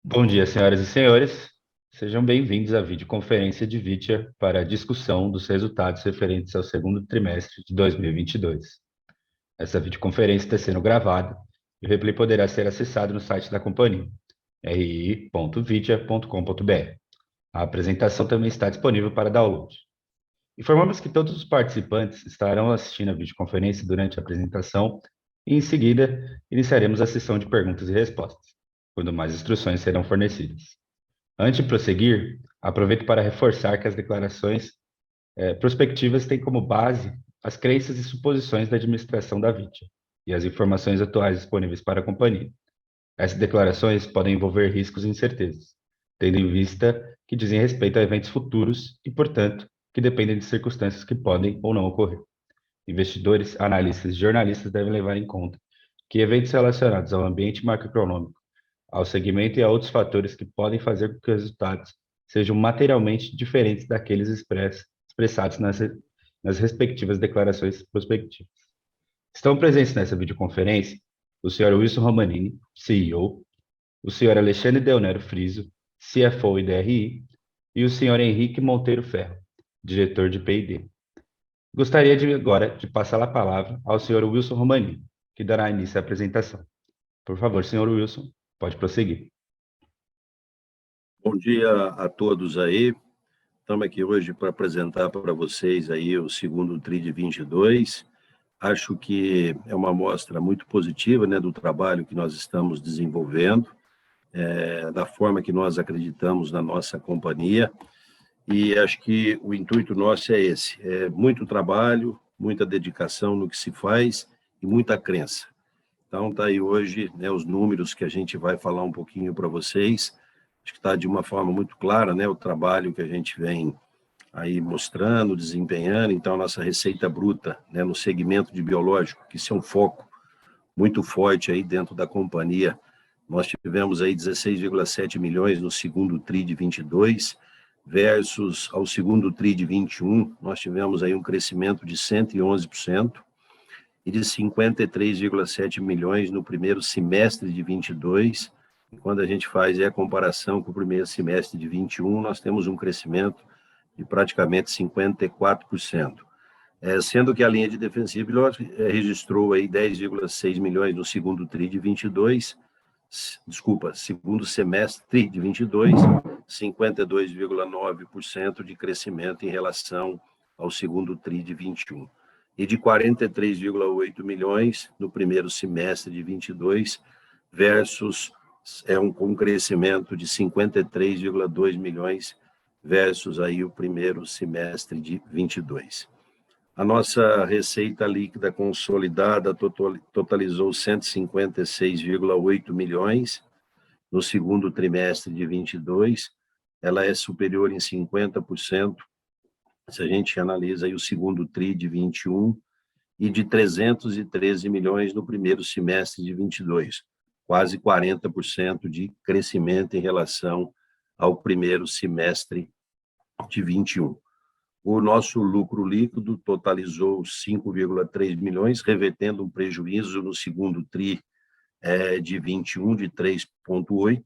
Bom dia, senhoras e senhores. Sejam bem-vindos à videoconferência de Vitia para a discussão dos resultados referentes ao segundo trimestre de 2022. Essa videoconferência está sendo gravada e o replay poderá ser acessado no site da companhia, rii.vitia.com.br. A apresentação também está disponível para download. Informamos que todos os participantes estarão assistindo a videoconferência durante a apresentação e, em seguida, iniciaremos a sessão de perguntas e respostas, quando mais instruções serão fornecidas. Antes de prosseguir, aproveito para reforçar que as declarações prospectivas têm como base as crenças e suposições da administração da Vitia e as informações atuais disponíveis para a companhia. Essas declarações podem envolver riscos e incertezas, tendo em vista que dizem respeito a eventos futuros e, portanto, que dependem de circunstâncias que podem ou não ocorrer. Investidores, analistas e jornalistas devem levar em conta que eventos relacionados ao ambiente macroeconômico, ao segmento e a outros fatores que podem fazer com que os resultados sejam materialmente diferentes daqueles expressados nas respectivas declarações prospectivas. Estão presentes nessa videoconferência o Sr. Wilson Romanini, CEO, o Sr. Alexandre Deonero Friso, CFO e DRI, e o Sr. Henrique Monteiro Ferro, diretor de P&D. Gostaria agora de passar a palavra ao Sr. Wilson Romanini, que dará início à apresentação. Por favor, Sr. Wilson, pode prosseguir. Bom dia a todos aí. Estamos aqui hoje para apresentar para vocês aí o segundo TRI de 22. Acho que é uma amostra muito positiva, né, do trabalho que nós estamos desenvolvendo, da forma que nós acreditamos na nossa companhia. E acho que o intuito nosso é esse: muito trabalho, muita dedicação no que se faz e muita crença. Então, está aí hoje, né, os números que a gente vai falar um pouquinho para vocês. Acho que está de uma forma muito clara, né, o trabalho que a gente vem aí mostrando, desempenhando. Então, a nossa receita bruta, né, no segmento de biológico, que isso é um foco muito forte aí dentro da companhia. Nós tivemos aí 16,7 milhões no segundo TRI de 22, versus ao segundo TRI de 21, nós tivemos aí um crescimento de 111%, e de 53,7 milhões no primeiro semestre de 22. E quando a gente faz a comparação com o primeiro semestre de 21, nós temos um crescimento de praticamente 54%. Sendo que a linha de defensiva registrou aí 10,6 milhões no segundo TRI de 22, segundo semestre de 22, 52,9% de crescimento em relação ao segundo TRI de 21. E de 43,8 milhões no primeiro semestre de 22, versus um crescimento de 53,2 milhões versus aí o primeiro semestre de 22. A nossa receita líquida consolidada totalizou 156,8 milhões no segundo trimestre de 22. Ela é superior em 50%, se a gente analisa aí o segundo TRI de 21, e de 313 milhões no primeiro semestre de 22, quase 40% de crescimento em relação ao primeiro semestre de 21. O nosso lucro líquido totalizou 5,3 milhões, revertendo um prejuízo no segundo TRI de 21 de 3,8,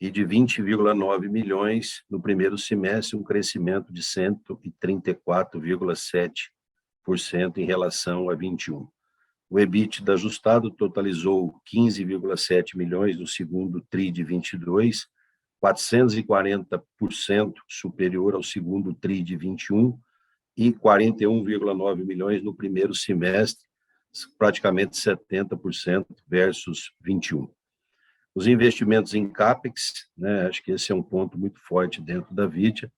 e de 20,9 milhões no primeiro semestre, um crescimento de 134,7% em relação a 21. O EBITDA ajustado totalizou 15,7 milhões no segundo TRI de 22, 440% superior ao segundo TRI de 21, e 41,9 milhões no primeiro semestre, praticamente 70% versus 21. Os investimentos em CAPEX, né, acho que esse é um ponto muito forte dentro da Vitia,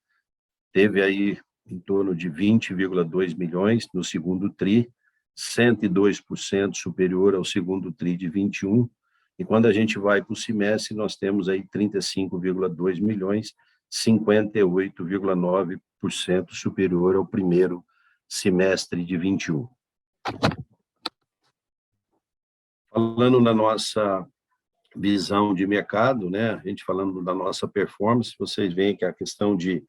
teve aí em torno de 20,2 milhões no segundo TRI, 102% superior ao segundo TRI de 21, e quando a gente vai para o semestre, nós temos aí 35,2 milhões, 58,9% superior ao primeiro semestre de 21. Falando na nossa visão de mercado, né? A gente falando da nossa performance, vocês veem que a questão de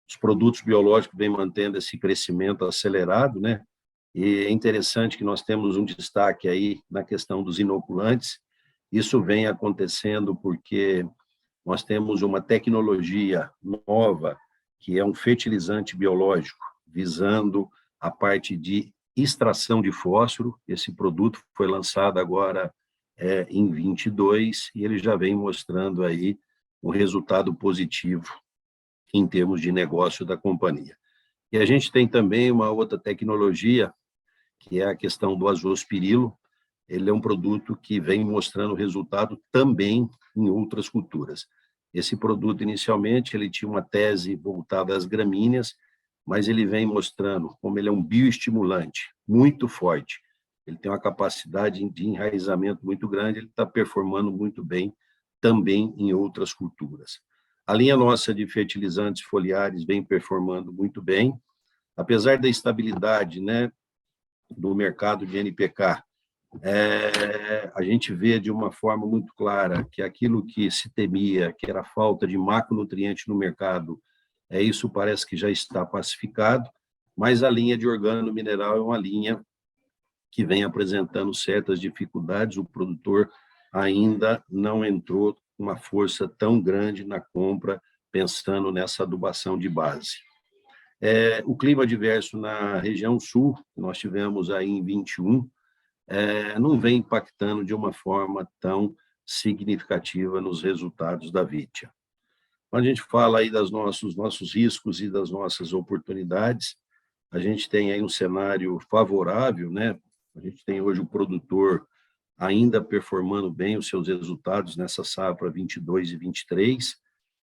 os produtos biológicos vem mantendo esse crescimento acelerado, né? E é interessante que nós temos um destaque aí na questão dos inoculantes. Isso vem acontecendo porque nós temos uma tecnologia nova, que é um fertilizante biológico, visando a parte de extração de fósforo. Esse produto foi lançado agora em 22 e ele já vem mostrando aí um resultado positivo em termos de negócio da companhia. E a gente tem também uma outra tecnologia, que é a questão do azospirilo. Ele é um produto que vem mostrando resultado também em outras culturas. Esse produto, inicialmente, ele tinha uma tese voltada às gramíneas, mas ele vem mostrando como ele é um bioestimulante muito forte. Ele tem uma capacidade de enraizamento muito grande, ele está performando muito bem também em outras culturas. A linha nossa de fertilizantes foliares vem performando muito bem, apesar da estabilidade, né, do mercado de NPK. A gente vê de uma forma muito clara que aquilo que se temia, que era a falta de macronutriente no mercado, isso parece que já está pacificado, mas a linha de organomineral é uma linha que vem apresentando certas dificuldades, o produtor ainda não entrou com uma força tão grande na compra, pensando nessa adubação de base. O clima adverso na região sul, que nós tivemos aí em 21, não vem impactando de uma forma tão significativa nos resultados da Vitia. Quando a gente fala aí dos nossos riscos e das nossas oportunidades, a gente tem aí um cenário favorável, né? A gente tem hoje o produtor ainda performando bem os seus resultados nessa safra 22 e 23.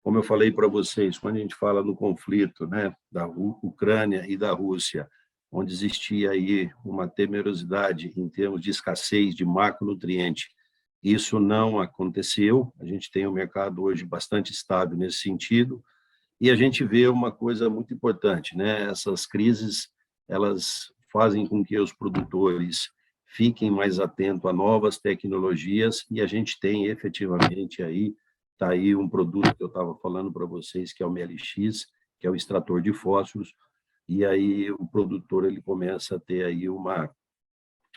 Como eu falei para vocês, quando a gente fala no conflito, né, da Ucrânia e da Rússia, onde existia aí uma temerosidade em termos de escassez de macronutriente, isso não aconteceu. A gente tem um mercado hoje bastante estável nesse sentido, e a gente vê uma coisa muito importante, né? Essas crises, elas fazem com que os produtores fiquem mais atentos a novas tecnologias, e a gente tem efetivamente aí, está aí um produto que eu estava falando para vocês, que é o MLX, que é o extrator de fósforos, e aí o produtor ele começa a ter aí uma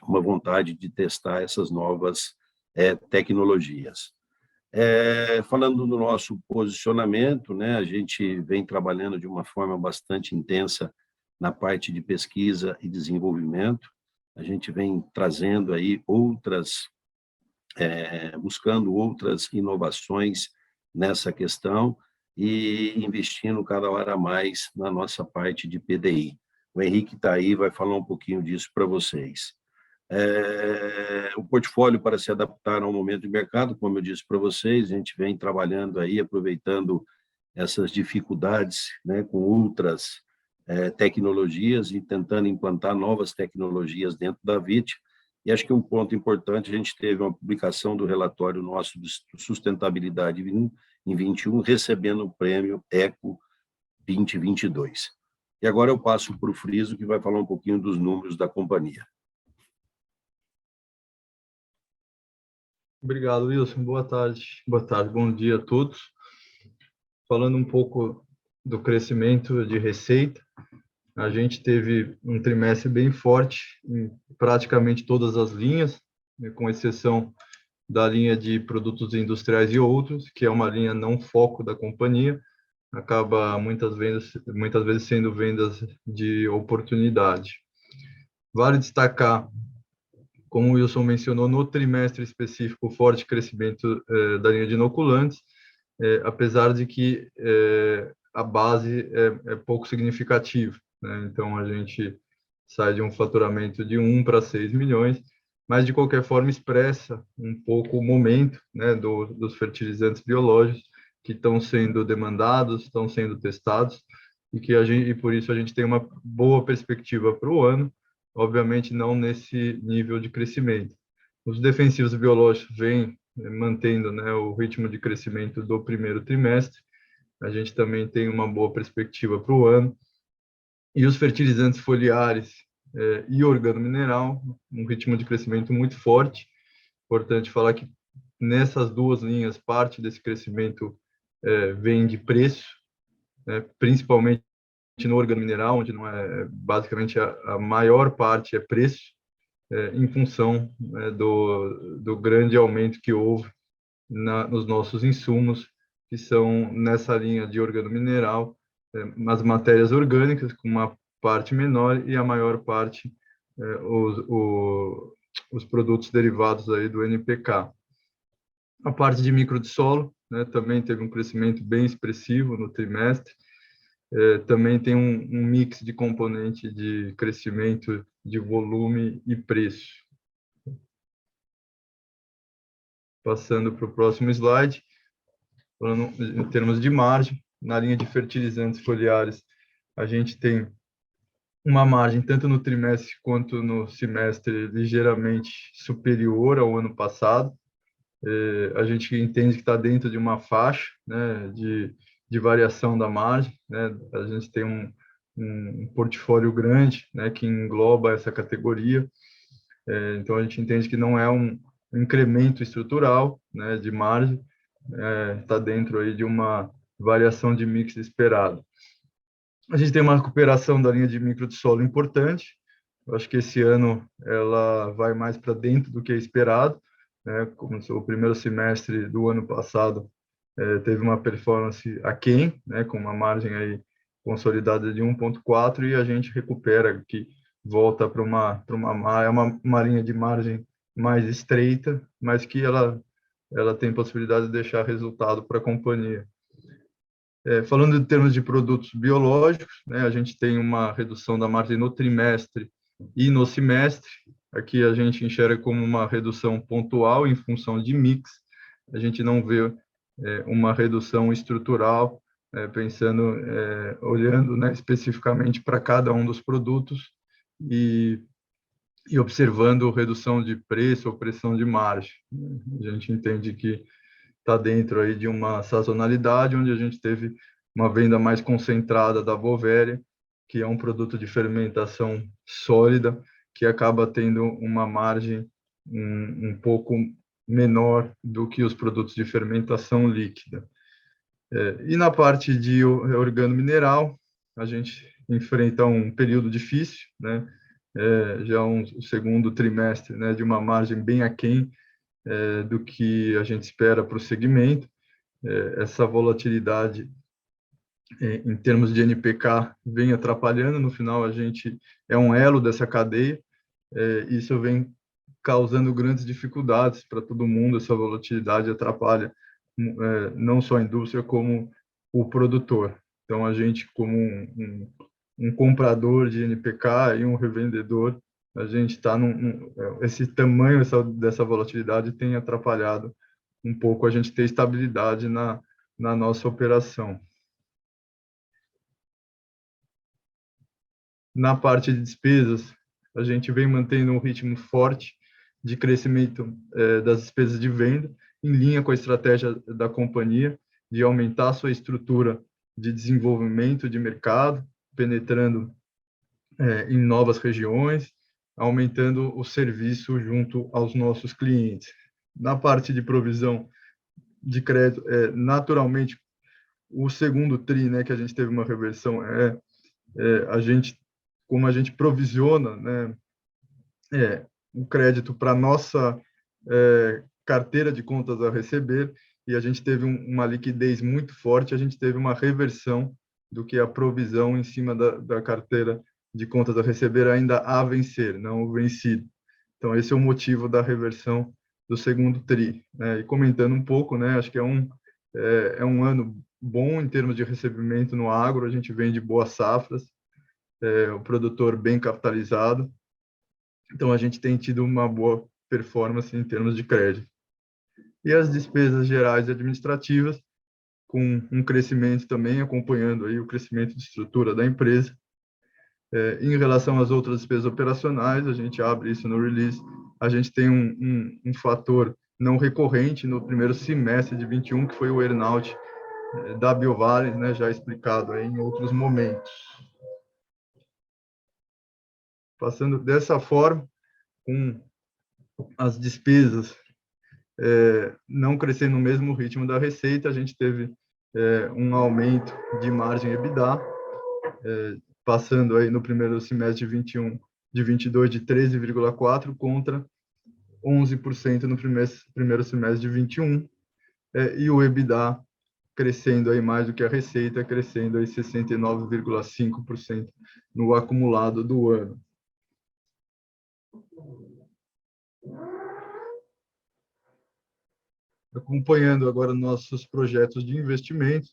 vontade de testar essas novas tecnologias. Falando do nosso posicionamento, né, a gente vem trabalhando de uma forma bastante intensa na parte de pesquisa e desenvolvimento. A gente vem trazendo aí buscando outras inovações nessa questão e investindo cada hora mais na nossa parte de PDI. O Henrique está aí, vai falar um pouquinho disso para vocês. O portfólio para se adaptar ao momento de mercado, como eu disse para vocês, a gente vem trabalhando aí, aproveitando essas dificuldades, né, com outras tecnologias e tentando implantar novas tecnologias dentro da VIT. E acho que um ponto importante, a gente teve uma publicação do relatório nosso de sustentabilidade em 21, recebendo o prêmio ECO 2022. E agora eu passo para o Friso, que vai falar um pouquinho dos números da companhia. Obrigado, Wilson. Boa tarde, bom dia a todos. Falando um pouco do crescimento de receita, a gente teve um trimestre bem forte em praticamente todas as linhas, né, com exceção da linha de produtos industriais e outros, que é uma linha não foco da companhia, acaba muitas vezes sendo vendas de oportunidade. Vale destacar, como o Wilson mencionou, no trimestre específico, o forte crescimento da linha de inoculantes, apesar de que a base é pouco significativa, né? Então, a gente sai de um faturamento de 1 para 6 milhões, mas, de qualquer forma, expressa um pouco o momento, né, dos fertilizantes biológicos que estão sendo demandados, estão sendo testados, e por isso a gente tem uma boa perspectiva para o ano, obviamente não nesse nível de crescimento. Os defensivos biológicos vêm mantendo, né, o ritmo de crescimento do primeiro trimestre. A gente também tem uma boa perspectiva para o ano. E os fertilizantes foliares e organomineral, um ritmo de crescimento muito forte. Importante falar que nessas duas linhas, parte desse crescimento vem de preço, né, principalmente no organomineral, onde não basicamente a maior parte é preço, em função, né, do grande aumento que houve nos nossos insumos, que são nessa linha de organomineral, as matérias orgânicas, com uma parte menor, e a maior parte, os produtos derivados aí do NPK. A parte de micro de solo, né, também teve um crescimento bem expressivo no trimestre. Também tem um mix de componente de crescimento de volume e preço. Passando para o próximo slide, falando em termos de margem, na linha de fertilizantes foliares, a gente tem uma margem, tanto no trimestre quanto no semestre, ligeiramente superior ao ano passado. A gente entende que está dentro de uma faixa, né, de variação da margem, né? A gente tem um portfólio grande, né, que engloba essa categoria. Então, a gente entende que não é um incremento estrutural, né, de margem, está dentro aí de uma variação de mix esperado. A gente tem uma recuperação da linha de micro de solo importante. Eu acho que esse ano ela vai mais para dentro do que é esperado, né? Como o primeiro semestre do ano passado teve uma performance aquém, né? Com uma margem aí consolidada de 1,4, e a gente recupera, que volta para uma linha de margem mais estreita, mas que ela tem possibilidade de deixar resultado para a companhia. Falando em termos de produtos biológicos, né, a gente tem uma redução da margem no trimestre e no semestre. Aqui a gente enxerga como uma redução pontual em função de mix. A gente não vê uma redução estrutural, olhando, né, especificamente para cada um dos produtos e observando redução de preço ou pressão de margem. A gente entende que está dentro aí de uma sazonalidade, onde a gente teve uma venda mais concentrada da Bovéria, que é um produto de fermentação sólida, que acaba tendo uma margem um pouco menor do que os produtos de fermentação líquida. E na parte de organomineral, a gente enfrenta um período difícil, né? Já o segundo trimestre, né, de uma margem bem aquém do que a gente espera para o segmento. Essa volatilidade em termos de NPK vem atrapalhando. No final, a gente é um elo dessa cadeia. Isso vem causando grandes dificuldades para todo mundo. Essa volatilidade atrapalha não só a indústria, como o produtor. Então, a gente, como um comprador de NPK e um revendedor, a gente está esse tamanho dessa volatilidade tem atrapalhado um pouco a gente ter estabilidade na nossa operação. Na parte de despesas, a gente vem mantendo um ritmo forte de crescimento das despesas de venda, em linha com a estratégia da companhia de aumentar a sua estrutura de desenvolvimento de mercado, penetrando em novas regiões, aumentando o serviço junto aos nossos clientes. Na parte de provisão de crédito, naturalmente, o segundo TRI, né, que a gente teve uma reversão, como a gente provisiona, né, o crédito para a nossa carteira de contas a receber, e a gente teve uma liquidez muito forte, a gente teve uma reversão do que a provisão em cima da carteira de contas a receber ainda a vencer, não o vencido. Então, esse é o motivo da reversão do segundo TRI. Né? E comentando um pouco, né, acho que é um ano bom em termos de recebimento no agro, a gente vem de boas safras, o produtor bem capitalizado, então a gente tem tido uma boa performance em termos de crédito. E as despesas gerais e administrativas, com um crescimento também, acompanhando aí o crescimento de estrutura da empresa. Em relação às outras despesas operacionais, a gente abre isso no release, a gente tem um fator não recorrente no primeiro semestre de 21, que foi o earnout da Biovales, né, já explicado aí em outros momentos. Passando dessa forma, com as despesas não crescendo no mesmo ritmo da receita, a gente teve um aumento de margem EBITDA, passando aí no primeiro semestre de 22 de 13,4% contra 11% no primeiro semestre de 21, e o EBITDA crescendo aí mais do que a receita, crescendo aí 69,5% no acumulado do ano. Acompanhando agora nossos projetos de investimento,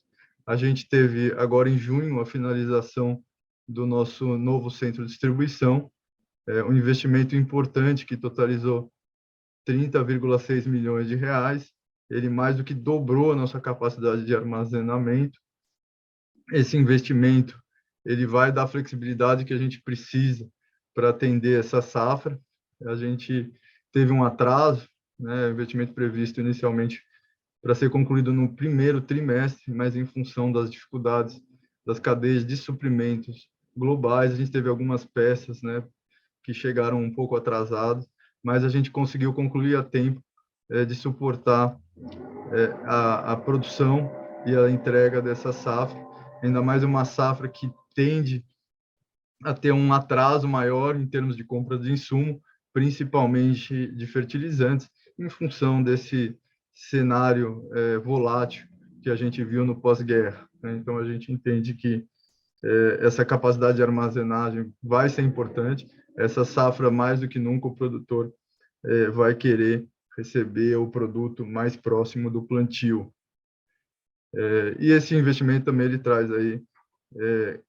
a gente teve agora em junho a finalização do nosso novo centro de distribuição, um investimento importante que totalizou 30,6 milhões de reais. Ele mais do que dobrou a nossa capacidade de armazenamento. Esse investimento ele vai dar a flexibilidade que a gente precisa para atender essa safra. A gente teve um atraso, né, investimento previsto inicialmente para ser concluído no primeiro trimestre, mas em função das dificuldades das cadeias de suprimentos globais, a gente teve algumas peças, né, que chegaram um pouco atrasadas, mas a gente conseguiu concluir a tempo de suportar a produção e a entrega dessa safra, ainda mais uma safra que tende a ter um atraso maior em termos de compra de insumo, principalmente de fertilizantes, em função desse cenário volátil que a gente viu no pós-guerra, né? Então, a gente entende que essa capacidade de armazenagem vai ser importante. Essa safra, mais do que nunca, o produtor vai querer receber o produto mais próximo do plantio. E esse investimento também ele traz aí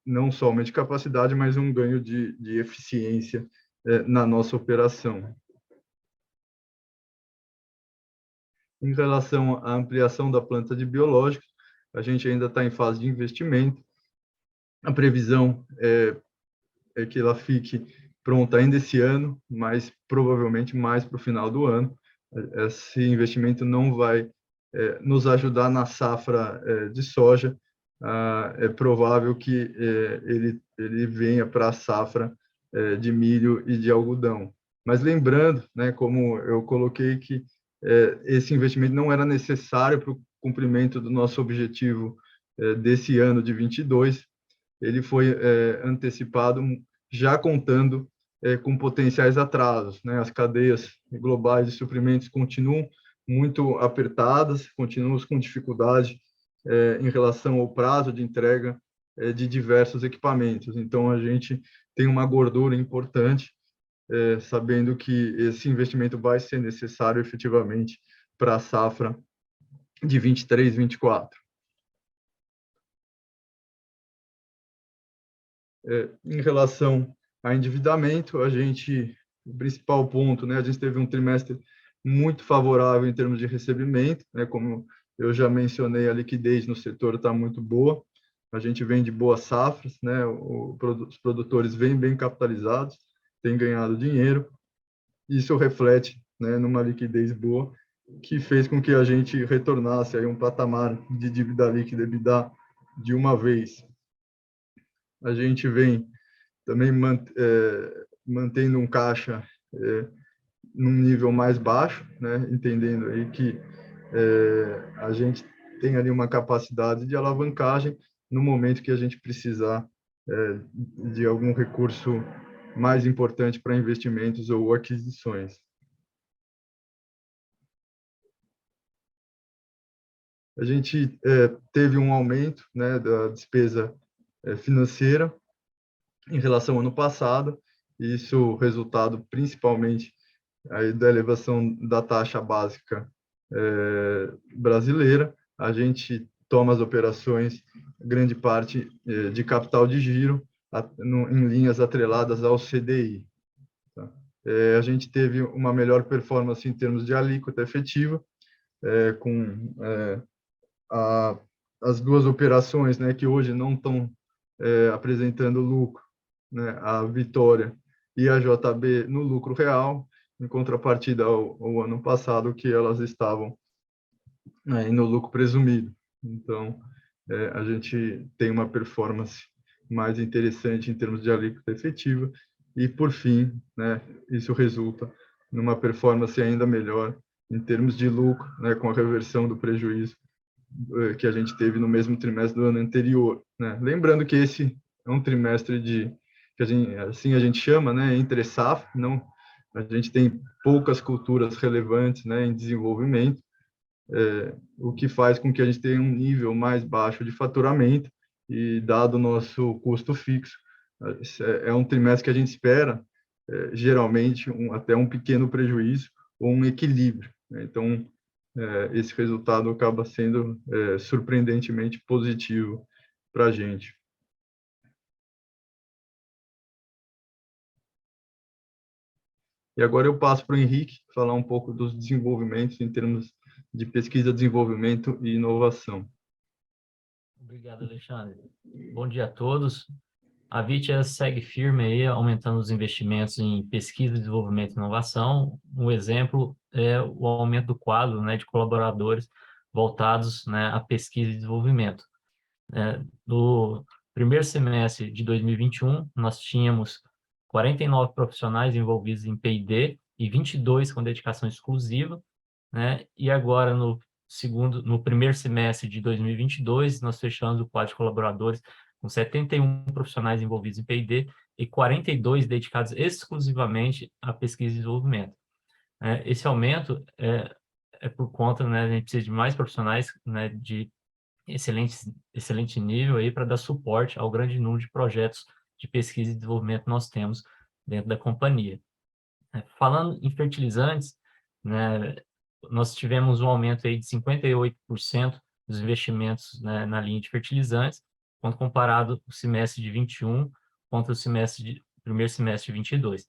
não somente capacidade, mas um ganho de eficiência na nossa operação. Em relação à ampliação da planta de biológicos, a gente ainda está em fase de investimento. A previsão é que ela fique pronta ainda esse ano, mas provavelmente mais para o final do ano. Esse investimento não vai nos ajudar na safra de soja. É provável que ele venha para a safra de milho e de algodão. Mas lembrando, né, como eu coloquei, que esse investimento não era necessário para o cumprimento do nosso objetivo desse ano de 22, ele foi antecipado já contando com potenciais atrasos, né? As cadeias globais de suprimentos continuam muito apertadas, continuamos com dificuldade em relação ao prazo de entrega de diversos equipamentos. Então, a gente tem uma gordura importante, sabendo que esse investimento vai ser necessário efetivamente para a safra de 23, 24. Em relação a endividamento, o principal ponto, né, a gente teve um trimestre muito favorável em termos de recebimento, né, como eu já mencionei, a liquidez no setor está muito boa, a gente vem de boas safras, né, os produtores vêm bem capitalizados, têm ganhado dinheiro, isso reflete, né, numa liquidez boa, que fez com que a gente retornasse aí um patamar de dívida líquida EBITDA de uma vez. A gente vem também mantendo um caixa num nível mais baixo, né? Entendendo aí que a gente tem ali uma capacidade de alavancagem no momento que a gente precisar de algum recurso mais importante para investimentos ou aquisições. A gente teve um aumento, né, da despesa financeira em relação ao ano passado, isso resultado principalmente aí da elevação da taxa básica brasileira. A gente toma as operações, grande parte de capital de giro, em linhas atreladas ao CDI. Tá? A gente teve uma melhor performance em termos de alíquota efetiva, com as duas operações, né, que hoje não estão apresentando lucro, né, a Vitória e a JB no lucro real, em contrapartida ao ano passado, que elas estavam no lucro presumido. Então, a gente tem uma performance mais interessante em termos de alíquota efetiva e, por fim, né, isso resulta numa performance ainda melhor em termos de lucro, né, com a reversão do prejuízo que a gente teve no mesmo trimestre do ano anterior, né? Lembrando que esse é um trimestre que assim a gente chama, né, entre safra, não, a gente tem poucas culturas relevantes, né, em desenvolvimento, o que faz com que a gente tenha um nível mais baixo de faturamento e, dado o nosso custo fixo, é um trimestre que a gente espera, geralmente, até um pequeno prejuízo ou um equilíbrio, né? Então, esse resultado acaba sendo surpreendentemente positivo para a gente. E agora eu passo para o Henrique falar um pouco dos desenvolvimentos em termos de pesquisa, desenvolvimento e inovação. Obrigado, Alexandre. Bom dia a todos. A Vitia segue firme aí, aumentando os investimentos em pesquisa, desenvolvimento e inovação. Um exemplo é o aumento do quadro, né, de colaboradores voltados, né, à pesquisa e desenvolvimento. No primeiro semestre de 2021, nós tínhamos 49 profissionais envolvidos em P&D e 22 com dedicação exclusiva, né? E agora, no primeiro semestre de 2022, nós fechamos o quadro de colaboradores com 71 profissionais envolvidos em P&D e 42 dedicados exclusivamente à pesquisa e desenvolvimento. Esse aumento é por conta, né, a gente precisa de mais profissionais, né, de excelente nível aí para dar suporte ao grande número de projetos de pesquisa e desenvolvimento que nós temos dentro da companhia. Falando em fertilizantes, né, nós tivemos um aumento aí de 58% dos investimentos, né, na linha de fertilizantes, quando comparado o semestre de 21 contra o primeiro semestre de 22.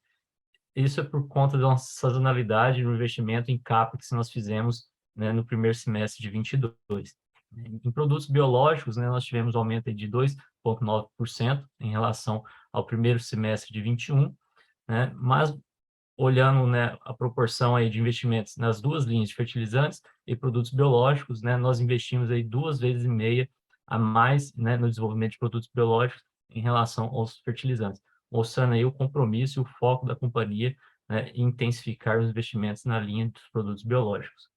Isso é por conta da nossa sazonalidade no investimento em CAPEX que nós fizemos, né, no primeiro semestre de 22. Em produtos biológicos, né, nós tivemos um aumento de 2,9% em relação ao primeiro semestre de 21, né, mas olhando, né, a proporção aí de investimentos nas duas linhas de fertilizantes e produtos biológicos, né, nós investimos aí 2,5 vezes a mais, né, no desenvolvimento de produtos biológicos em relação aos fertilizantes, mostrando aí o compromisso e o foco da companhia, né, em intensificar os investimentos na linha dos produtos biológicos.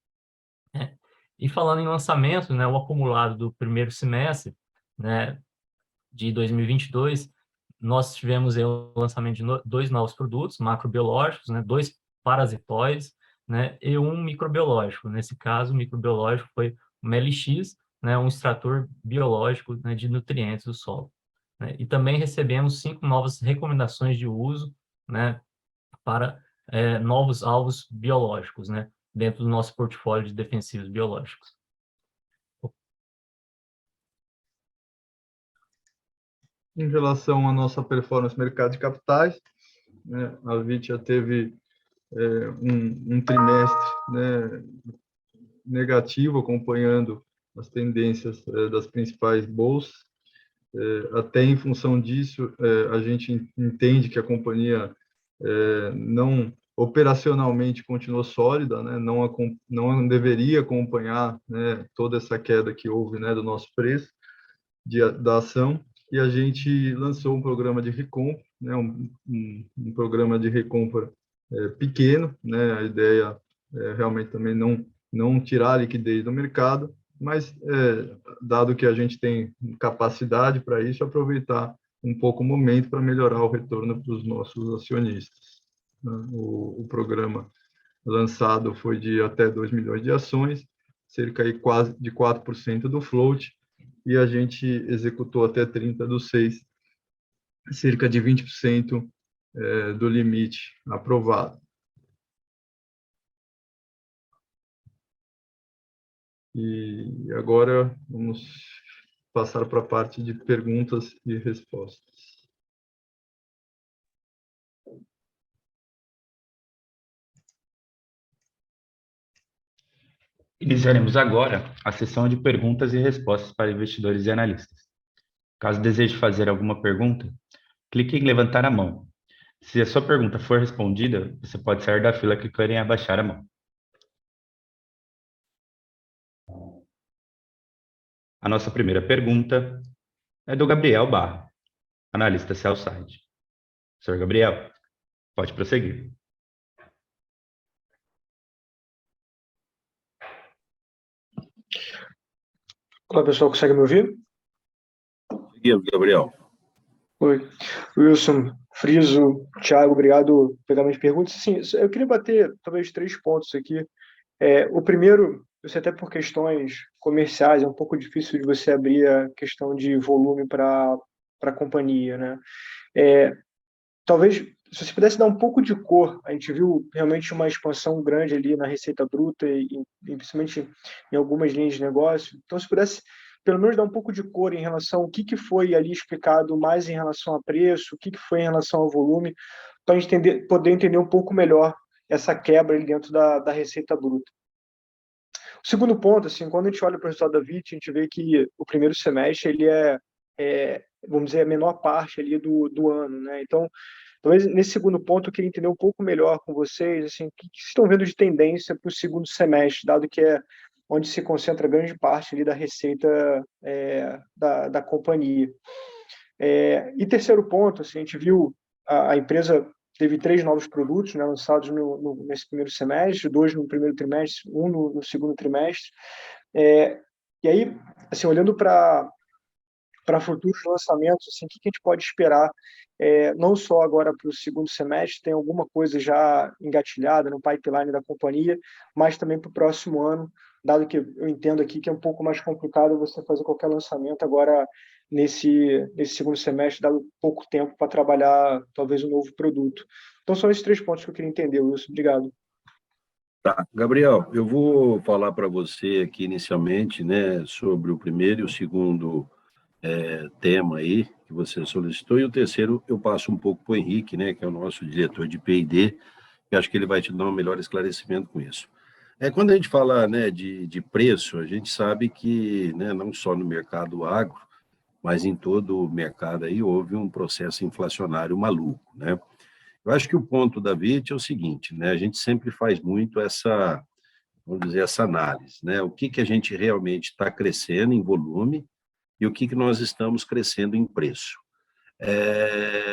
E falando em lançamento, né, o acumulado do primeiro semestre, né, de 2022, nós tivemos aí o lançamento de 2 novos produtos macrobiológicos, né, 2 parasitóides, né, e um microbiológico. Nesse caso, o microbiológico foi o MLX, né, um extrator biológico, né, de nutrientes do solo. Né, e também recebemos 5 novas recomendações de uso, né, para novos alvos biológicos, né, dentro do nosso portfólio de defensivos biológicos. Em relação à nossa performance no mercado de capitais, né, a Vitia teve um trimestre, né, negativo, acompanhando as tendências das principais bolsas. Até em função disso, a gente entende que a companhia não operacionalmente continuou sólida, né, não deveria acompanhar, né, toda essa queda que houve, né, do nosso preço da ação, e a gente lançou um programa de recompra, né, um programa de recompra pequeno, né, a ideia é realmente também não tirar a liquidez do mercado, mas dado que a gente tem capacidade para isso, aproveitar um pouco o momento para melhorar o retorno para os nossos acionistas. O programa lançado foi de até 2 milhões de ações, cerca de quase de 4% do float, e a gente executou até 30/6, cerca de 20% do limite aprovado. E agora vamos passar para a parte de perguntas e respostas. Iniciaremos agora a sessão de perguntas e respostas para investidores e analistas. Caso deseje fazer alguma pergunta, clique em levantar a mão. Se a sua pergunta for respondida, você pode sair da fila clicando em abaixar a mão. A nossa primeira pergunta é do Gabriel Barra, analista sell-side. Senhor Gabriel, pode prosseguir. Olá, pessoal, consegue me ouvir? Seguimos, Gabriel. Oi, Wilson, Friso, Thiago, obrigado pelas minhas perguntas. Sim, eu queria bater talvez 3 pontos aqui. O primeiro eu sei até por questões comerciais, é um pouco difícil de você abrir a questão de volume para a companhia, né? Talvez, se você pudesse dar um pouco de cor, a gente viu realmente uma expansão grande ali na receita bruta e principalmente em algumas linhas de negócio. Então, se pudesse pelo menos dar um pouco de cor em relação ao que foi ali explicado mais em relação a preço, o que foi em relação ao volume, para a gente poder entender um pouco melhor essa quebra ali dentro da receita bruta. O segundo ponto, assim, quando a gente olha para o resultado da VIT, a gente vê que o primeiro semestre ele vamos dizer, a menor parte ali do ano, né? Então, talvez nesse segundo ponto eu queria entender um pouco melhor com vocês, assim, o que vocês estão vendo de tendência para o segundo semestre, dado que é onde se concentra grande parte ali da receita da companhia. E terceiro ponto, assim, a gente viu a empresa teve 3 novos produtos, né, lançados nesse primeiro semestre, 2 no primeiro trimestre, 1 no segundo trimestre. E aí, assim, olhando para futuros lançamentos, assim, o que a gente pode esperar, não só agora para o segundo semestre, tem alguma coisa já engatilhada no pipeline da companhia, mas também para o próximo ano, dado que eu entendo aqui que é um pouco mais complicado você fazer qualquer lançamento agora nesse segundo semestre, dado pouco tempo para trabalhar talvez um novo produto. Então, são esses 3 pontos que eu queria entender, Wilson. Obrigado. Tá, Gabriel, eu vou falar para você aqui inicialmente, né, sobre o primeiro e o segundo tema aí que você solicitou, e o terceiro eu passo um pouco para o Henrique, né, que é o nosso diretor de P&D, que acho que ele vai te dar um melhor esclarecimento com isso. Quando a gente fala, né, de preço, a gente sabe que, né, não só no mercado agro, mas em todo o mercado aí houve um processo inflacionário maluco, né? Eu acho que o ponto da VIT é o seguinte, né, a gente sempre faz muito essa, vamos dizer, essa análise, né, o que a gente realmente está crescendo em volume e o que nós estamos crescendo em preço.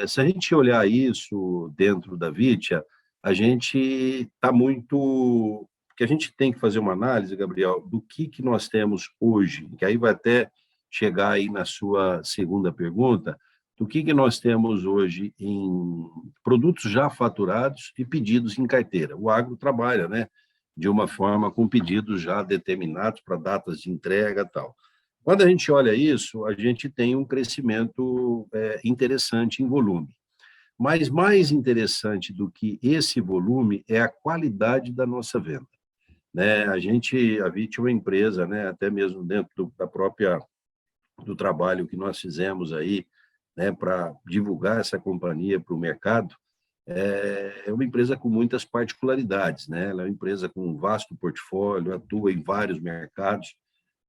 Se a gente olhar isso dentro da Vitia, a gente está muito... Porque a gente tem que fazer uma análise, Gabriel, do que nós temos hoje, que aí vai até chegar aí na sua segunda pergunta, do que nós temos hoje em produtos já faturados e pedidos em carteira. O agro trabalha, né, de uma forma com pedidos já determinados para datas de entrega e tal. Quando a gente olha isso, a gente tem um crescimento interessante em volume. Mas mais interessante do que esse volume é a qualidade da nossa venda, né? A VIT é uma empresa, né, até mesmo dentro do trabalho que nós fizemos aí, né, para divulgar essa companhia para o mercado, é uma empresa com muitas particularidades, né? Ela é uma empresa com um vasto portfólio, atua em vários mercados.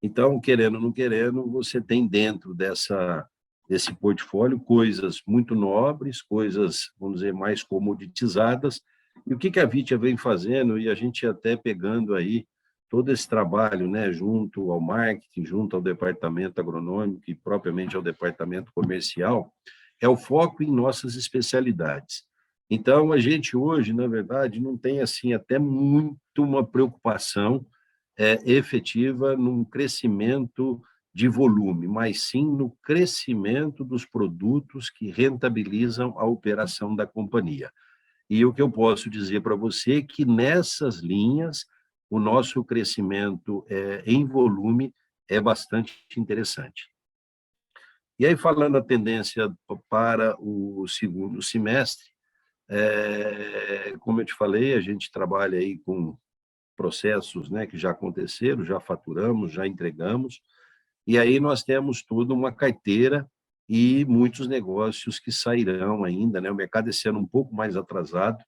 Então, querendo ou não querendo, você tem dentro desse portfólio coisas muito nobres, coisas, vamos dizer, mais comoditizadas. E o que a Vitia vem fazendo, e a gente até pegando aí todo esse trabalho, né, junto ao marketing, junto ao departamento agronômico e propriamente ao departamento comercial, é o foco em nossas especialidades. Então, a gente hoje, na verdade, não tem assim até muito uma preocupação efetiva num crescimento de volume, mas sim no crescimento dos produtos que rentabilizam a operação da companhia. E o que eu posso dizer para você é que nessas linhas o nosso crescimento em volume é bastante interessante. E aí, falando a tendência para o segundo semestre, como eu te falei, a gente trabalha aí com processos, né, que já aconteceram, já faturamos, já entregamos, e aí nós temos toda uma carteira e muitos negócios que sairão ainda, né? O mercado esse ano um pouco mais atrasado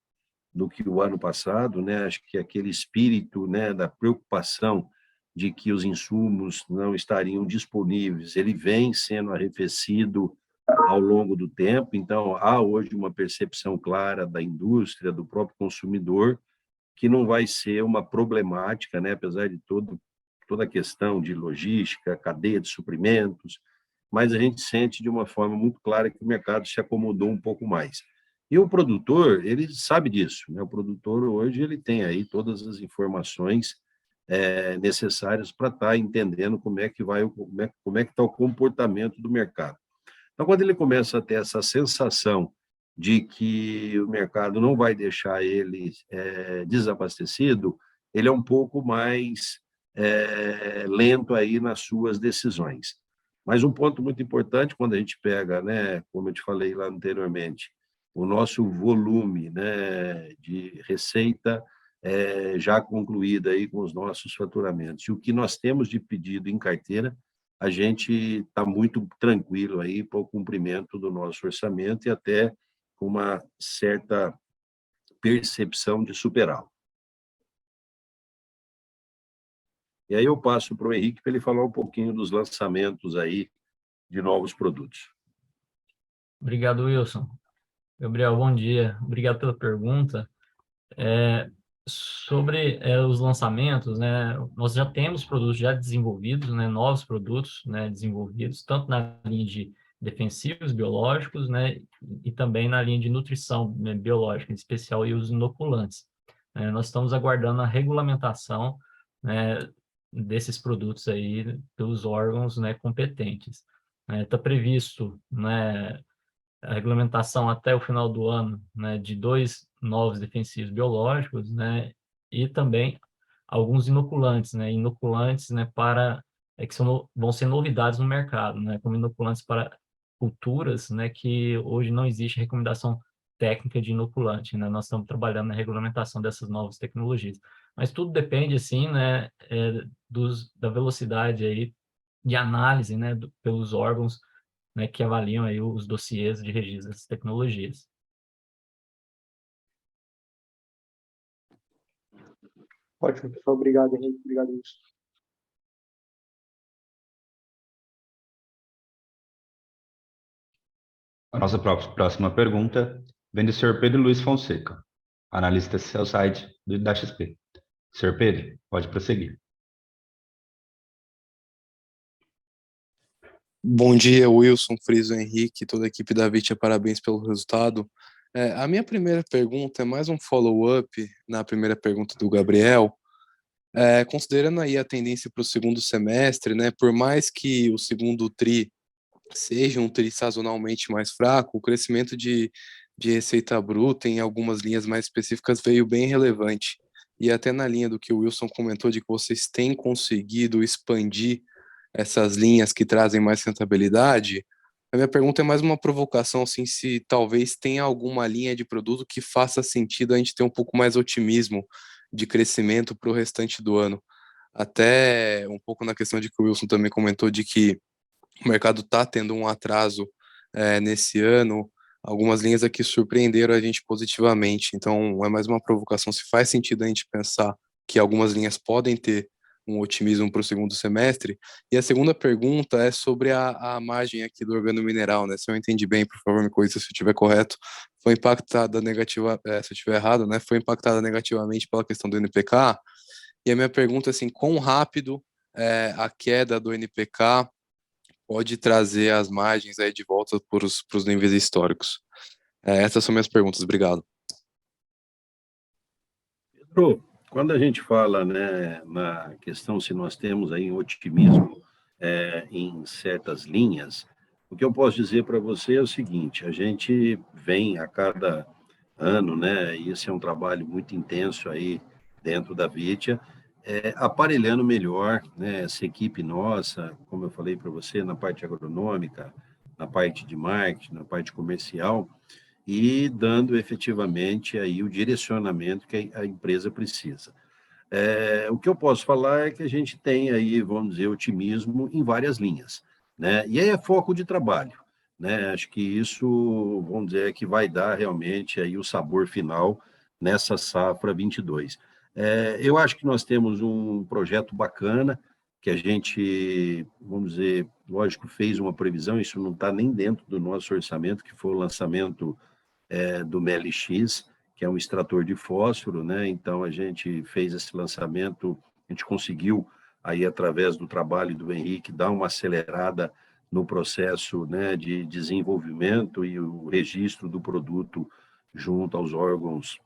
do que o ano passado, né? Acho que aquele espírito, né, da preocupação de que os insumos não estariam disponíveis, ele vem sendo arrefecido ao longo do tempo, então há hoje uma percepção clara da indústria, do próprio consumidor, que não vai ser uma problemática, né? Apesar de toda a questão de logística, cadeia de suprimentos, mas a gente sente de uma forma muito clara que o mercado se acomodou um pouco mais. E o produtor, ele sabe disso, né? O produtor hoje ele tem aí todas as informações necessárias para estar entendendo como é que está o comportamento do mercado. Então, quando ele começa a ter essa sensação de que o mercado não vai deixar ele desabastecido, ele é um pouco mais lento aí nas suas decisões. Mas um ponto muito importante, quando a gente pega, né, como eu te falei lá anteriormente, o nosso volume, né, de receita já concluída aí com os nossos faturamentos, e o que nós temos de pedido em carteira, a gente está muito tranquilo aí para o cumprimento do nosso orçamento e até com uma certa percepção de superá-lo. E aí eu passo para o Henrique para ele falar um pouquinho dos lançamentos aí de novos produtos. Obrigado, Wilson. Gabriel, bom dia. Obrigado pela pergunta. Sobre os lançamentos, né, nós já temos produtos já desenvolvidos, né, novos produtos, né, desenvolvidos, tanto na linha de defensivos biológicos, né, e também na linha de nutrição, né, biológica, em especial e os inoculantes. Nós estamos aguardando a regulamentação, né, desses produtos aí pelos órgãos, né, competentes. Está previsto, né, a regulamentação até o final do ano, né, de 2 novos defensivos biológicos, né, e também alguns inoculantes, né, para que vão ser novidades no mercado, né, como inoculantes para culturas, né, que hoje não existe recomendação técnica de inoculante, né, nós estamos trabalhando na regulamentação dessas novas tecnologias, mas tudo depende, assim, né, da velocidade aí de análise, né, pelos órgãos, né, que avaliam aí os dossiês de registro dessas tecnologias. Ótimo, pessoal. Obrigado, Henrique. Obrigado, Wilson. A nossa próxima pergunta vem do Sr. Pedro Luiz Fonseca, analista sell-side da XP. Sr. Pedro, pode prosseguir. Bom dia, Wilson, Friso, Henrique, toda a equipe da Vitia, parabéns pelo resultado. A minha primeira pergunta é mais um follow-up na primeira pergunta do Gabriel. Considerando aí a tendência para o segundo semestre, né, por mais que o segundo TRI seja um TRI sazonalmente mais fraco, o crescimento de receita bruta em algumas linhas mais específicas veio bem relevante. E até na linha do que o Wilson comentou, de que vocês têm conseguido expandir essas linhas que trazem mais rentabilidade, a minha pergunta é mais uma provocação, assim, se talvez tenha alguma linha de produto que faça sentido a gente ter um pouco mais otimismo de crescimento para o restante do ano. Até um pouco na questão de que o Wilson também comentou de que o mercado está tendo um atraso nesse ano, algumas linhas aqui surpreenderam a gente positivamente, então é mais uma provocação, se faz sentido a gente pensar que algumas linhas podem ter um otimismo para o segundo semestre. E a segunda pergunta é sobre a margem aqui do organomineral, né? Se eu entendi bem, por favor, me corrija se eu estiver correto, foi impactada se eu estiver errado, né? Foi impactada negativamente pela questão do NPK. E a minha pergunta é assim, quão rápido a queda do NPK pode trazer as margens aí de volta para os níveis históricos? Essas são minhas perguntas. Obrigado. Pedro, quando a gente fala, né, na questão se nós temos aí um otimismo em certas linhas, o que eu posso dizer para você é o seguinte: a gente vem a cada ano, né, e esse é um trabalho muito intenso aí dentro da Vitia, aparelhando melhor, né, essa equipe nossa, como eu falei para você, na parte agronômica, na parte de marketing, na parte comercial, e dando efetivamente aí o direcionamento que a empresa precisa. O que eu posso falar é que a gente tem aí, vamos dizer, otimismo em várias linhas, né? E aí é foco de trabalho, né? Acho que isso, vamos dizer, é que vai dar realmente aí o sabor final nessa safra 22. Eu acho que nós temos um projeto bacana, que a gente, vamos dizer, lógico, fez uma previsão, isso não está nem dentro do nosso orçamento, que foi o lançamento do MELX, que é um extrator de fósforo, né? Então a gente fez esse lançamento, a gente conseguiu aí através do trabalho do Henrique dar uma acelerada no processo, né, de desenvolvimento e o registro do produto junto aos órgãos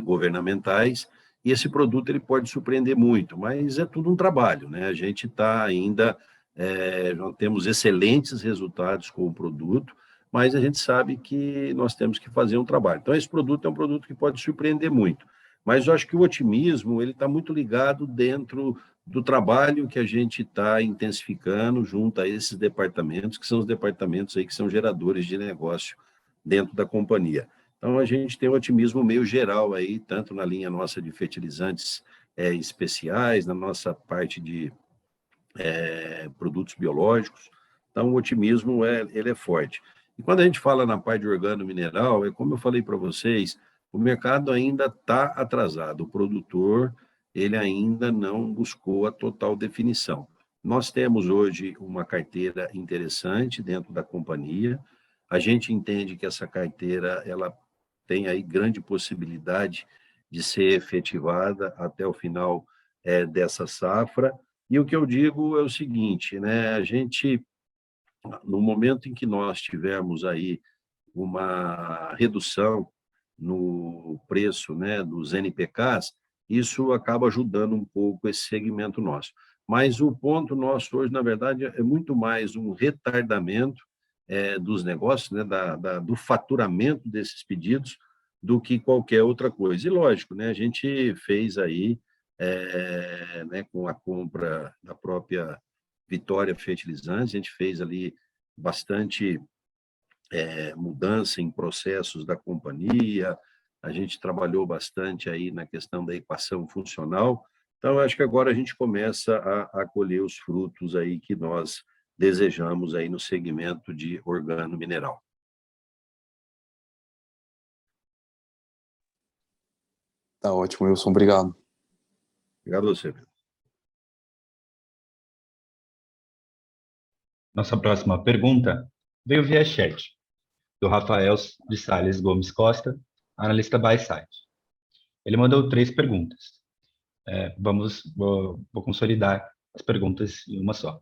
governamentais. E esse produto ele pode surpreender muito, mas é tudo um trabalho, né? A gente está ainda, nós temos excelentes resultados com o produto, mas a gente sabe que nós temos que fazer um trabalho. Então, esse produto é um produto que pode surpreender muito. Mas eu acho que o otimismo ele está muito ligado dentro do trabalho que a gente está intensificando junto a esses departamentos, que são os departamentos aí que são geradores de negócio dentro da companhia. Então, a gente tem um otimismo meio geral aí, tanto na linha nossa de fertilizantes especiais, na nossa parte de produtos biológicos. Então, o otimismo ele é forte. E quando a gente fala na parte de organomineral, é como eu falei para vocês, o mercado ainda está atrasado, o produtor ele ainda não buscou a total definição. Nós temos hoje uma carteira interessante dentro da companhia, a gente entende que essa carteira ela tem aí grande possibilidade de ser efetivada até o final dessa safra. E o que eu digo é o seguinte, né? A gente, no momento em que nós tivermos aí uma redução no preço, né, dos NPKs, isso acaba ajudando um pouco esse segmento nosso. Mas o ponto nosso hoje, na verdade, é muito mais um retardamento dos negócios, né, do faturamento desses pedidos, do que qualquer outra coisa. E lógico, né, a gente fez aí, né, com a compra da própria Vitória Fertilizantes, a gente fez ali bastante mudança em processos da companhia, a gente trabalhou bastante aí na questão da equação funcional. Então, acho que agora a gente começa a colher os frutos aí que nós desejamos aí no segmento de organomineral. Tá ótimo, Wilson, obrigado. Obrigado a você, Pedro. Nossa próxima pergunta veio via chat, do Rafael de Sales Gomes Costa, analista buy-side. Ele mandou 3 perguntas. Vou consolidar as perguntas em uma só.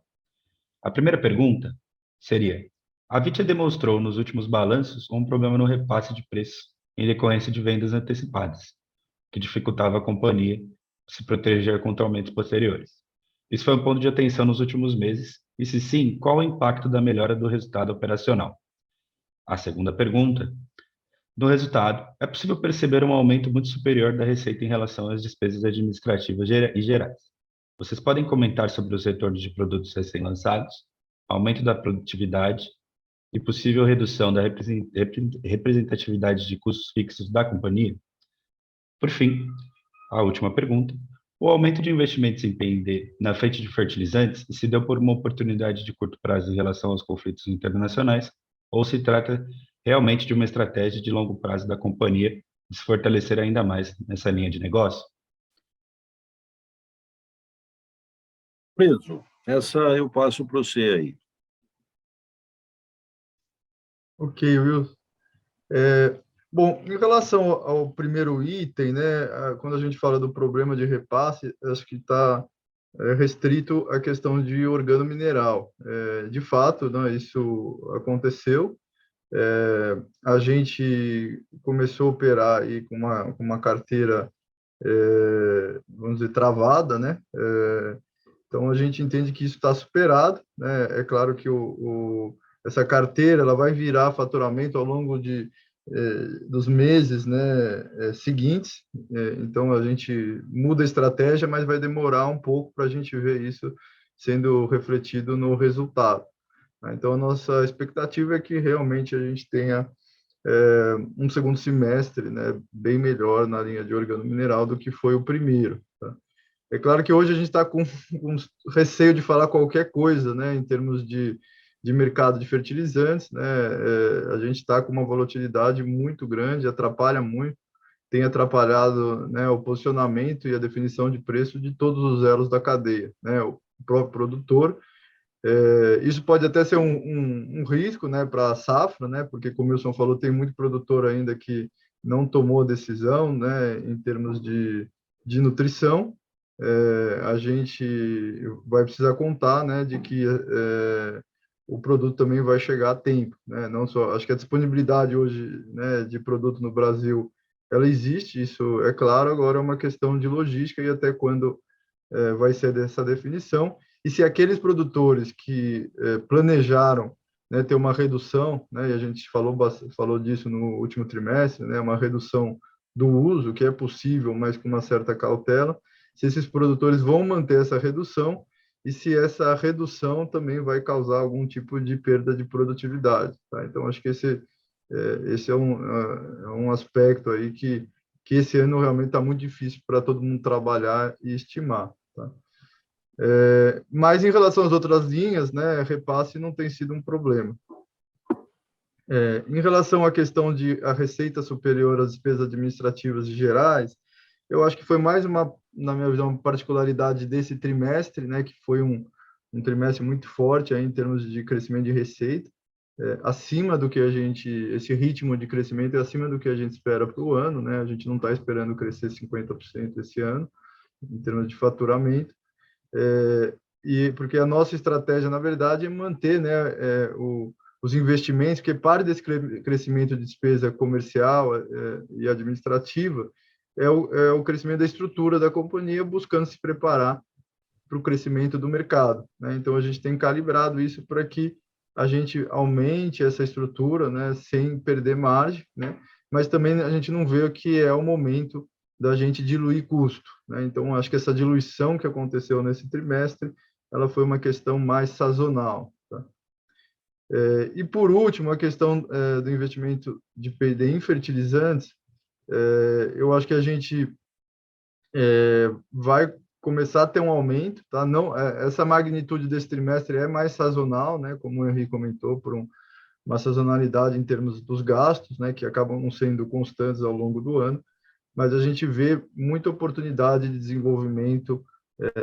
A primeira pergunta seria: a Vitia demonstrou nos últimos balanços um problema no repasse de preço em decorrência de vendas antecipadas, que dificultava a companhia se proteger contra aumentos posteriores. Isso foi um ponto de atenção nos últimos meses, e se sim, qual o impacto da melhora do resultado operacional? A segunda pergunta: no resultado, é possível perceber um aumento muito superior da receita em relação às despesas administrativas e gerais. Vocês podem comentar sobre os retornos de produtos recém-lançados, aumento da produtividade e possível redução da representatividade de custos fixos da companhia? Por fim, a última pergunta: o aumento de investimentos em P&D na frente de fertilizantes se deu por uma oportunidade de curto prazo em relação aos conflitos internacionais, ou se trata realmente de uma estratégia de longo prazo da companhia de se fortalecer ainda mais nessa linha de negócio? Pedro, essa eu passo para você aí. Ok, Wilson. Bom, em relação ao primeiro item, né, quando a gente fala do problema de repasse, acho que está restrito à questão de organomineral. De fato, né, isso aconteceu. A gente começou a operar aí com uma carteira, vamos dizer, travada, né? Então, a gente entende que isso está superado, né? É claro que essa carteira ela vai virar faturamento ao longo dos meses, né, seguintes. Então, a gente muda a estratégia, mas vai demorar um pouco para a gente ver isso sendo refletido no resultado. Então, a nossa expectativa é que realmente a gente tenha um segundo semestre, né, bem melhor na linha de organomineral do que foi o primeiro. Tá? É claro que hoje a gente está com receio de falar qualquer coisa, né, em termos de mercado de fertilizantes, né, a gente está com uma volatilidade muito grande, atrapalha muito, tem atrapalhado, né, o posicionamento e a definição de preço de todos os elos da cadeia, né, o próprio produtor. Isso pode até ser um risco, né, para a safra, né, porque, como o Wilson falou, tem muito produtor ainda que não tomou decisão, né, em termos de nutrição. A gente vai precisar contar, né, de que o produto também vai chegar a tempo, né, não só, acho que a disponibilidade hoje, né, de produto no Brasil, ela existe, isso é claro, agora é uma questão de logística e até quando vai ser dessa definição. E se aqueles produtores que planejaram, né, ter uma redução, né, e a gente falou disso no último trimestre, né, uma redução do uso, que é possível, mas com uma certa cautela, se esses produtores vão manter essa redução e se essa redução também vai causar algum tipo de perda de produtividade. Tá? Então, acho que esse é um aspecto aí que esse ano realmente está muito difícil para todo mundo trabalhar e estimar. Tá? Mas em relação às outras linhas, né, repasse não tem sido um problema. Em relação à questão de a receita superior às despesas administrativas gerais, eu acho que foi mais na minha visão, uma particularidade desse trimestre, né, que foi um trimestre muito forte aí em termos de crescimento de receita, acima do que esse ritmo de crescimento é acima do que a gente espera para o ano, né? A gente não está esperando crescer 50% esse ano, em termos de faturamento, e porque a nossa estratégia, na verdade, é manter, né, os investimentos, porque parte desse crescimento de despesa comercial e administrativa é o crescimento da estrutura da companhia, buscando se preparar para o crescimento do mercado, né? Então, a gente tem calibrado isso para que a gente aumente essa estrutura, né, sem perder margem, né? Mas também a gente não vê que é o momento da gente diluir custo, né? Então, acho que essa diluição que aconteceu nesse trimestre, ela foi uma questão mais sazonal, tá? E, por último, a questão do investimento de P&D em fertilizantes, eu acho que a gente vai começar a ter um aumento, tá? Não, essa magnitude desse trimestre é mais sazonal, né? Como o Henrique comentou, por uma sazonalidade em termos dos gastos, né? Que acabam não sendo constantes ao longo do ano, mas a gente vê muita oportunidade de desenvolvimento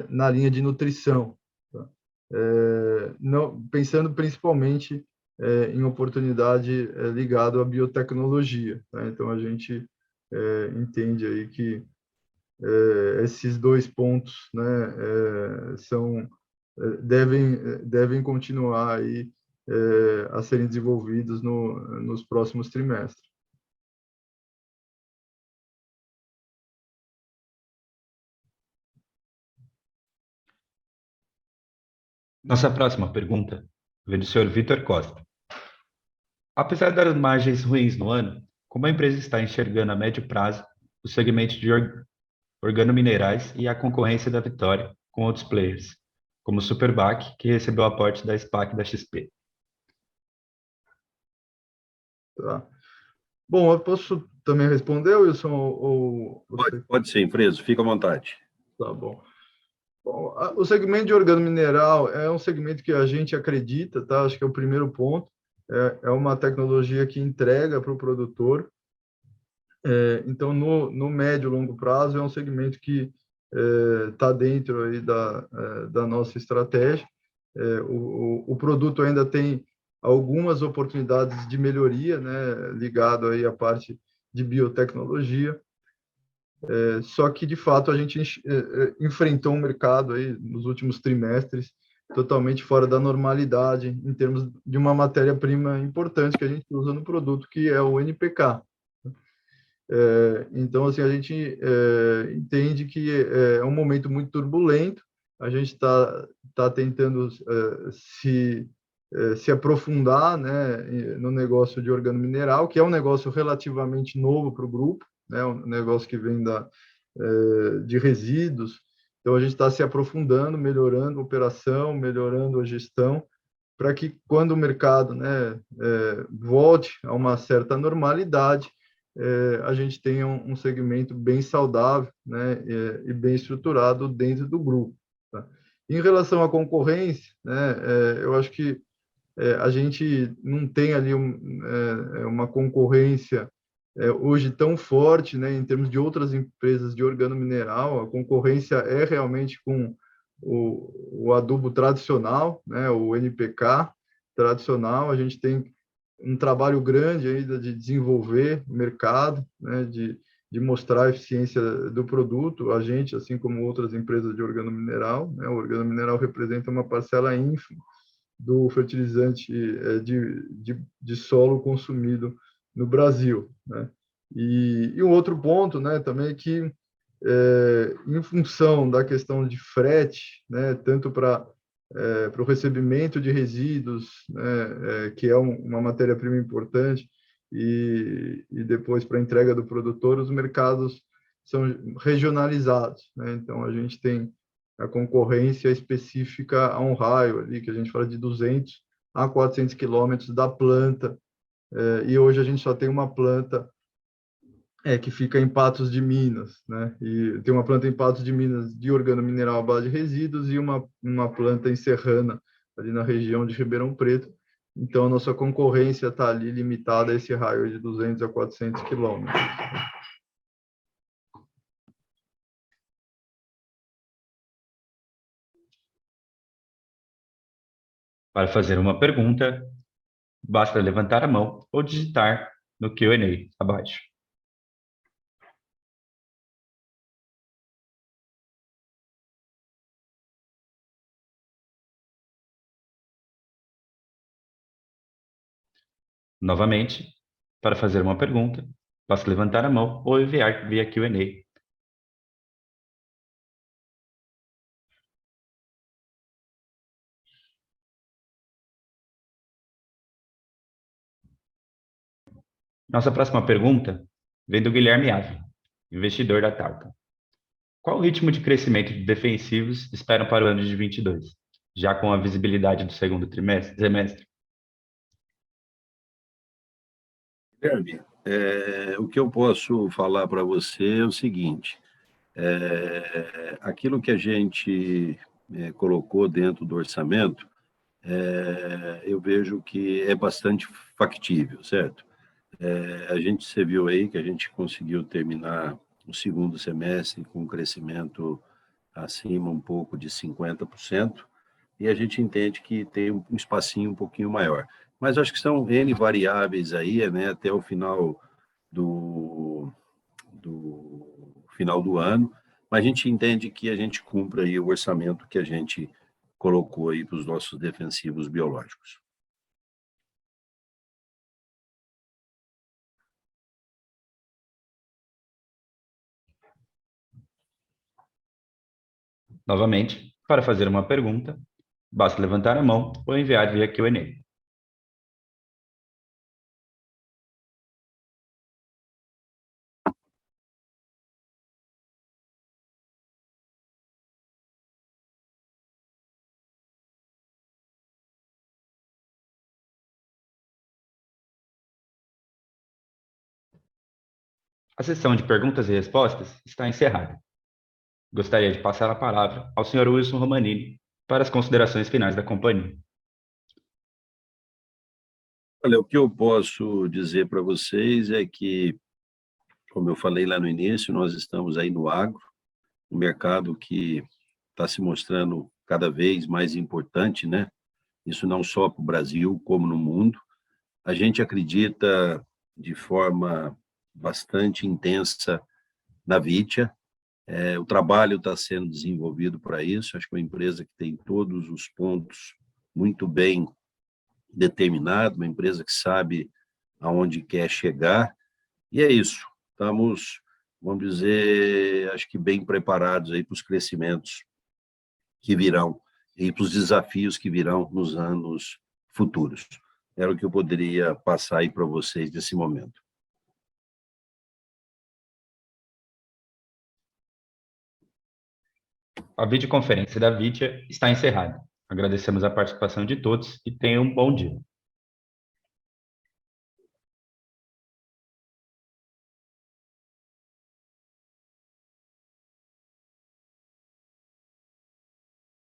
na linha de nutrição, tá? Não, pensando principalmente em oportunidade ligada à biotecnologia, tá? Então, a gente entende aí que esses dois pontos, né, devem continuar aí a serem desenvolvidos nos próximos trimestres. Nossa próxima pergunta vem do senhor Vitor Costa. Apesar das margens ruins no ano, como a empresa está enxergando a médio prazo o segmento de organominerais e a concorrência da Vitória com outros players, como o Superbac, que recebeu aporte da SPAC da XP? Tá. Bom, eu posso também responder, Wilson? Pode sim, Freso, fica à vontade. Tá bom. Bom, o segmento de organomineral é um segmento que a gente acredita, tá? Acho que é o primeiro ponto. É uma tecnologia que entrega para o produtor. Então, no médio e longo prazo, é um segmento que está dentro aí da nossa estratégia. O produto ainda tem algumas oportunidades de melhoria, né, ligado aí à parte de biotecnologia. Só que, de fato, a gente enfrentou um mercado aí nos últimos trimestres totalmente fora da normalidade em termos de uma matéria-prima importante que a gente usa no produto, que é o NPK. Então, assim, a gente entende que é um momento muito turbulento. A gente está tentando se aprofundar, né, no negócio de organomineral, que é um negócio relativamente novo para o grupo, né, um negócio que vem de resíduos. Então, a gente está se aprofundando, melhorando a operação, melhorando a gestão, para que, quando o mercado, né, volte a uma certa normalidade, a gente tenha um segmento bem saudável, né, e bem estruturado dentro do grupo. Tá? Em relação à concorrência, né, eu acho que a gente não tem ali uma concorrência hoje tão forte, né, em termos de outras empresas de organomineral. A concorrência é realmente com o adubo tradicional, né, o NPK tradicional. A gente tem um trabalho grande ainda de desenvolver o mercado, né, de mostrar a eficiência do produto. A gente, assim como outras empresas de organomineral, né, o organomineral representa uma parcela ínfima do fertilizante de solo consumido no Brasil, né? E um outro ponto, né, também é que, em função da questão de frete, né, tanto para o recebimento de resíduos, né, que é uma matéria-prima importante, e depois para a entrega do produtor, os mercados são regionalizados, né? Então, a gente tem a concorrência específica a um raio ali, que a gente fala de 200 a 400 quilômetros da planta, e hoje a gente só tem uma planta que fica em Patos de Minas, né? E tem uma planta em Patos de Minas de organomineral à base de resíduos e uma planta em Serrana, ali na região de Ribeirão Preto. Então, a nossa concorrência está ali limitada a esse raio de 200 a 400 quilômetros. Para fazer uma pergunta, basta levantar a mão ou digitar no Q&A abaixo. Novamente, para fazer uma pergunta, basta levantar a mão ou enviar via Q&A. Nossa próxima pergunta vem do Guilherme Ave, investidor da Talca. Qual o ritmo de crescimento de defensivos esperam para o ano de 22, já com a visibilidade do segundo semestre? Guilherme, o que eu posso falar para você é o seguinte: aquilo que a gente colocou dentro do orçamento, eu vejo que é bastante factível, certo? Você viu aí que a gente conseguiu terminar o segundo semestre com um crescimento acima um pouco de 50%, e a gente entende que tem um espacinho um pouquinho maior. Mas acho que são N variáveis aí, né, até o final do final do ano, mas a gente entende que a gente cumpre aí o orçamento que a gente colocou aí para os nossos defensivos biológicos. Novamente, para fazer uma pergunta, basta levantar a mão ou enviar via Q&A. A sessão de perguntas e respostas está encerrada. Gostaria de passar a palavra ao Sr. Wilson Romanini para as considerações finais da companhia. Olha, o que eu posso dizer para vocês é que, como eu falei lá no início, nós estamos aí no agro, um mercado que está se mostrando cada vez mais importante, né? Isso não só para o Brasil, como no mundo. A gente acredita de forma bastante intensa na Vitia. O trabalho está sendo desenvolvido para isso. Acho que é uma empresa que tem todos os pontos muito bem determinados, uma empresa que sabe aonde quer chegar. E é isso. Estamos, vamos dizer, acho que bem preparados aí para os crescimentos que virão e para os desafios que virão nos anos futuros. Era o que eu poderia passar aí para vocês nesse momento. A videoconferência da Vitia está encerrada. Agradecemos a participação de todos e tenham um bom dia.